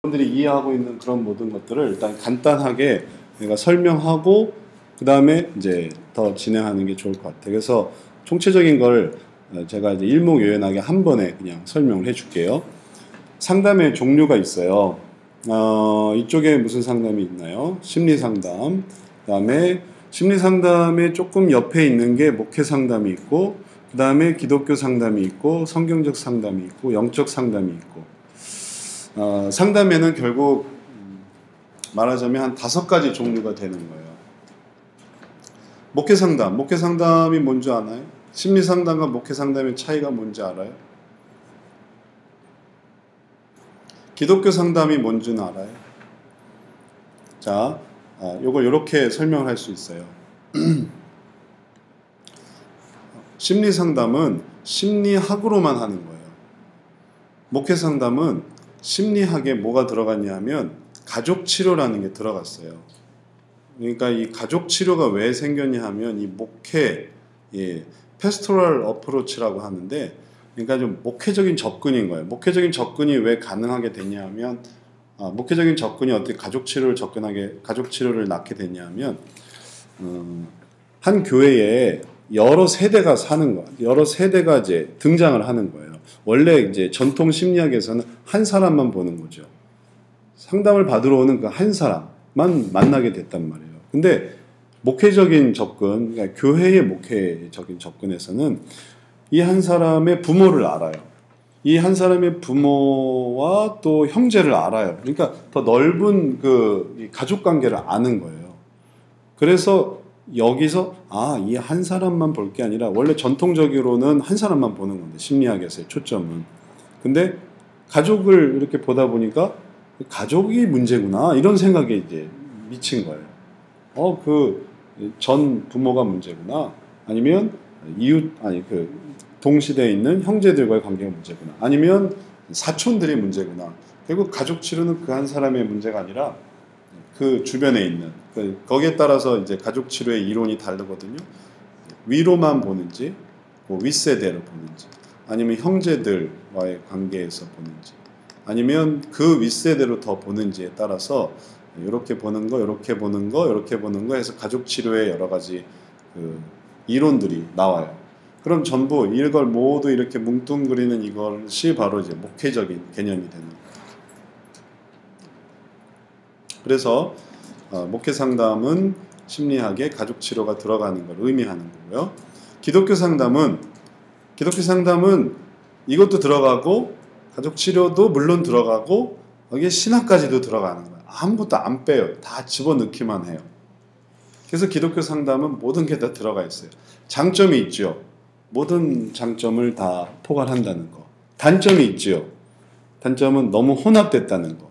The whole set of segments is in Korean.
여러분들이 이해하고 있는 그런 모든 것들을 일단 간단하게 내가 설명하고 그 다음에 이제 더 진행하는 게 좋을 것 같아요. 그래서 총체적인 걸 제가 이제 일목요연하게 한 번에 그냥 설명을 해줄게요. 상담의 종류가 있어요. 이쪽에 무슨 상담이 있나요? 심리상담. 그 다음에 심리상담의 조금 옆에 있는 게 목회상담이 있고, 그 다음에 기독교 상담이 있고, 성경적 상담이 있고, 영적 상담이 있고. 상담에는 결국 말하자면 한 5가지 종류가 되는 거예요. 목회상담이 뭔지 아나요? 심리상담과 목회상담의 차이가 뭔지 알아요? 기독교 상담이 뭔지는 알아요? 자, 요걸 이렇게 설명을 할 수 있어요. 심리상담은 심리학으로만 하는 거예요. 목회상담은 심리학에 뭐가 들어갔냐 하면 가족치료라는 게 들어갔어요. 그러니까 이 가족치료가 왜 생겼냐 하면 이 목회, 패스토럴 어프로치라고 하는데, 그러니까 좀 목회적인 접근인 거예요. 목회적인 접근이 왜 가능하게 됐냐 하면, 목회적인 접근이 어떻게 가족치료를 낳게 됐냐 하면, 한 교회에 여러 세대가 사는 거예요. 여러 세대가 이제 등장을 하는 거예요. 원래 이제 전통 심리학에서는 한 사람만 보는 거죠. 상담을 받으러 오는 그 한 사람만 만나게 됐단 말이에요. 근데 목회적인 접근, 그러니까 교회의 목회적인 접근에서는 이 한 사람의 부모를 알아요. 이 한 사람의 부모와 또 형제를 알아요. 그러니까 더 넓은 그 가족 관계를 아는 거예요. 그래서 여기서 이 한 사람만 볼 게 아니라 원래 전통적으로는 한 사람만 보는 건데 심리학에서의 초점은. 근데 가족을 이렇게 보다 보니까 가족이 문제구나 이런 생각에 이제 미친 거예요. 그 전 부모가 문제구나. 아니면 그 동시대에 있는 형제들과의 관계가 문제구나. 아니면 사촌들이 문제구나. 결국 가족 치료는 그 한 사람의 문제가 아니라 그 주변에 있는 거기에 따라서 이제 가족 치료의 이론이 다르거든요. 위로만 보는지, 윗세대로 보는지, 아니면 형제들과의 관계에서 보는지, 아니면 그 윗세대로 더 보는지에 따라서 이렇게 보는 거, 이렇게 보는 거, 이렇게 보는 거 해서 가족 치료의 여러 가지 그 이론들이 나와요. 그럼 전부 이걸 모두 이렇게 뭉뚱그리는 이것이 바로 이제 목회적인 개념이 되는 거예요. 그래서 목회 상담은 심리학에 가족 치료가 들어가는 걸 의미하는 거고요. 기독교 상담은 이것도 들어가고 가족 치료도 물론 들어가고 여기에 신학까지도 들어가는 거예요. 아무것도 안 빼요. 다 집어넣기만 해요. 그래서 기독교 상담은 모든 게 다 들어가 있어요. 장점이 있죠. 모든 장점을 다 포괄한다는 거. 단점이 있죠. 단점은 너무 혼합됐다는 거.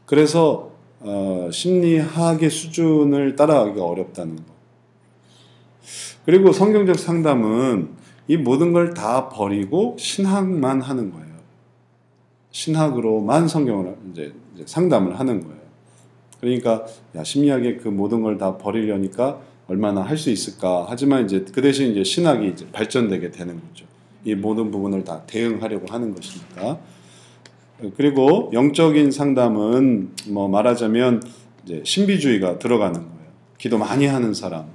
그래서 심리학의 수준을 따라가기가 어렵다는 거. 그리고 성경적 상담은 이 모든 걸 다 버리고 신학만 하는 거예요. 신학으로만 성경을 이제 상담을 하는 거예요. 그러니까 심리학의 그 모든 걸 다 버리려니까 얼마나 할 수 있을까? 하지만 이제 그 대신 이제 신학이 이제 발전되게 되는 거죠. 이 모든 부분을 다 대응하려고 하는 것이니까. 그리고 영적인 상담은 뭐 말하자면 이제 신비주의가 들어가는 거예요. 기도 많이 하는 사람,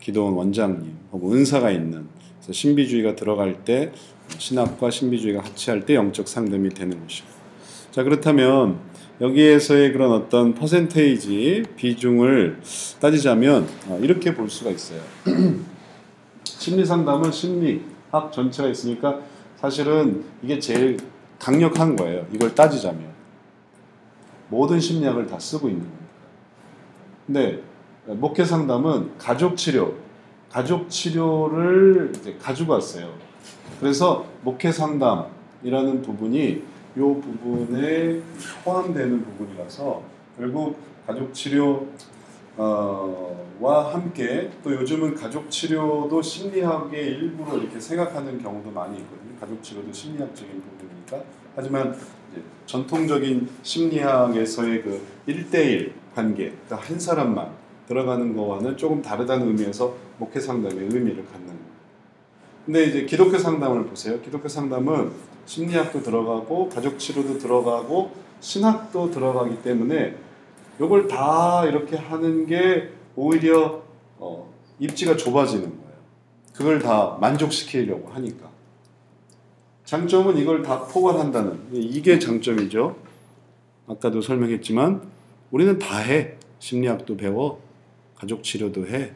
기도원 원장님 혹은 은사가 있는, 그래서 신비주의가 들어갈 때 신학과 신비주의가 합치할 때 영적 상담이 되는 것이고. 자, 그렇다면 여기에서의 그런 어떤 퍼센테이지 비중을 따지자면 이렇게 볼 수가 있어요. 심리 상담은 심리학 전체가 있으니까 사실은 이게 제일 강력한 거예요. 이걸 따지자면 모든 심리학을 다 쓰고 있는 겁니다. 근데 목회 상담은 가족 치료를 이제 가지고 왔어요. 그래서 목회 상담이라는 부분이 이 부분에 포함되는 부분이라서 결국 가족 치료와 함께 또 요즘은 가족 치료도 심리학의 일부로 이렇게 생각하는 경우도 많이 있거든요. 가족 치료도 심리학적인 부분이니까. 하지만 이제 전통적인 심리학에서의 그 1대1 관계, 그러니까 한 사람만 들어가는 거와는 조금 다르다는 의미에서 목회 상담의 의미를 갖는 거예요. 근데 이제 기독교 상담을 보세요. 기독교 상담은 심리학도 들어가고 가족 치료도 들어가고 신학도 들어가기 때문에 이걸 다 이렇게 하는 게 오히려 입지가 좁아지는 거예요. 그걸 다 만족시키려고 하니까. 장점은 이걸 다 포괄한다는, 이게 장점이죠. 아까도 설명했지만 우리는 다 해. 심리학도 배워, 가족치료도 해,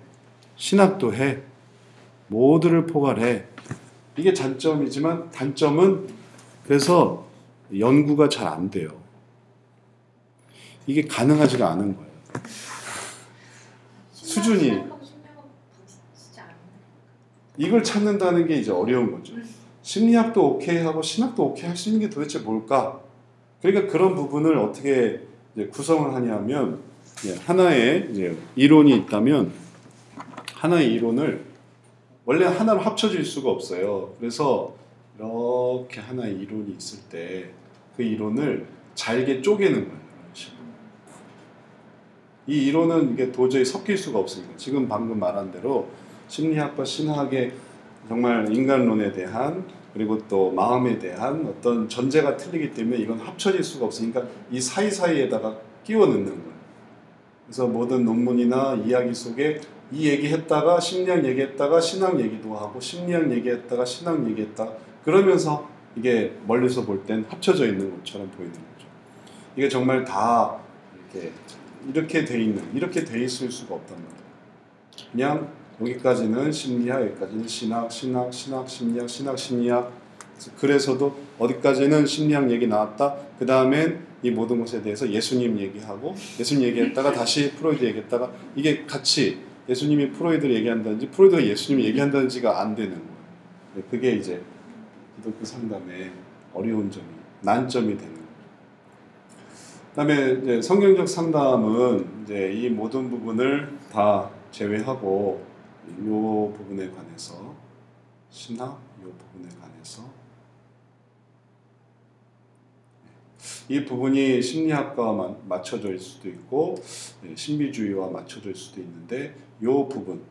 신학도 해, 모두를 포괄해. 이게 장점이지만 단점은 그래서 연구가 잘 안 돼요. 이게 가능하지가 않은 거예요. 수준이. 이걸 찾는다는 게 이제 어려운 거죠. 심리학도 오케이 하고 신학도 오케이 할 수 있는 게 도대체 뭘까? 그러니까 그런 부분을 어떻게 이제 구성을 하냐면, 하나의 이제 이론이 있다면 하나의 이론을 원래 하나로 합쳐질 수가 없어요. 그래서 이렇게 하나의 이론이 있을 때 그 이론을 잘게 쪼개는 거예요. 이 이론은 이게 도저히 섞일 수가 없으니까, 지금 방금 말한 대로 심리학과 신학의 정말 인간론에 대한, 그리고 또 마음에 대한 어떤 전제가 틀리기 때문에 이건 합쳐질 수가 없으니까 이 사이사이에다가 끼워 넣는 거예요. 그래서 모든 논문이나 이야기 속에 이 얘기했다가 심리학 얘기했다가 신학 얘기도 하고, 심리학 얘기했다가 신학 얘기했다가, 그러면서 이게 멀리서 볼 땐 합쳐져 있는 것처럼 보이는 거죠. 이게 정말 다 이렇게 돼 있는, 이렇게 돼 있을 수가 없단 말이에요. 그냥 여기까지는 심리학, 여기까지는 신학, 심리학, 신학, 심리학. 그래서도 어디까지는 심리학 얘기 나왔다. 그 다음엔 이 모든 것에 대해서 예수님 얘기하고, 예수님 얘기했다가 다시 프로이드 얘기했다가, 이게 같이 예수님이 프로이드를 얘기한다든지 프로이드가 예수님을 얘기한다든지가 안 되는 거예요. 그게 이제 기독교 상담의 어려운 점이, 난점이 되는 거예요. 그다음에 이제 성경적 상담은 이제 이 모든 부분을 다 제외하고 이 부분에 관해서, 신학 이 부분에 관해서, 이 부분이 심리학과 맞춰져 있을 수도 있고 신비주의와 맞춰져 있을 수도 있는데, 이 부분,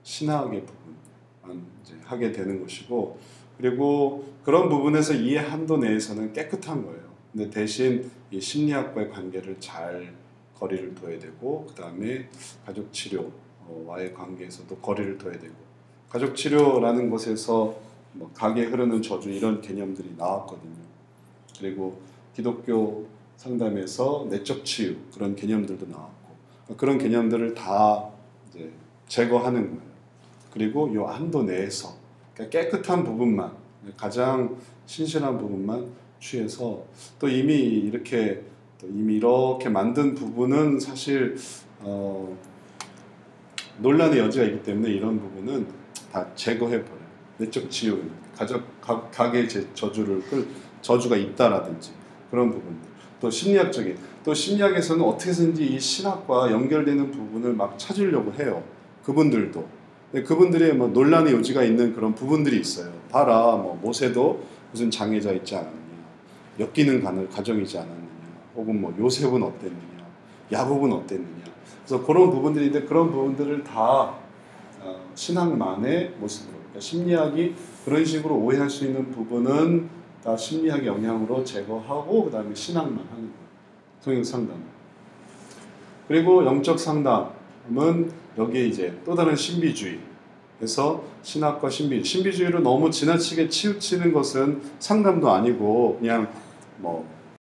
신학의 부분만 이제 하게 되는 것이고, 그리고 그런 부분에서 이 한도 내에서는 깨끗한 거예요. 근데 대신 이 심리학과의 관계를 잘 거리를 둬야 되고, 그 다음에 가족치료와의 관계에서도 거리를 둬야 되고, 가족치료라는 곳에서 뭐 각에 흐르는 저주 이런 개념들이 나왔거든요. 그리고 기독교 상담에서 내적 치유 그런 개념들도 나왔고, 그런 개념들을 다 이제 제거하는 거예요. 그리고 이 한도 내에서 깨끗한 부분만, 가장 신실한 부분만 취해서, 또 이미 이렇게 만든 부분은 사실 논란의 여지가 있기 때문에 이런 부분은 다 제거해버려요. 내적 치유, 각의 저주가 있다라든지 그런 부분들. 또 심리학적인, 또 심리학에서는 어떻게든지 이 신학과 연결되는 부분을 막 찾으려고 해요. 그분들도. 그분들의 뭐 논란의 여지가 있는 그런 부분들이 있어요. 봐라, 뭐 모세도 무슨 장애자 있지 않았느냐, 엮이는 가정이지 않았느냐, 혹은 뭐 요셉은 어땠느냐, 야곱은 어땠느냐. 그래서 그런 부분들인데, 그런 부분들을 다 신학만의 모습으로, 그러니까 심리학이 그런 식으로 오해할 수 있는 부분은 다 심리학의 영향으로 제거하고, 그 다음에 신학만 하는 거예요. 성경 상담. 그리고 영적 상담은 여기에 이제 또 다른 신비주의. 그래서 신학과 신비주의로 너무 지나치게 치우치는 것은 상담도 아니고, 그냥 뭐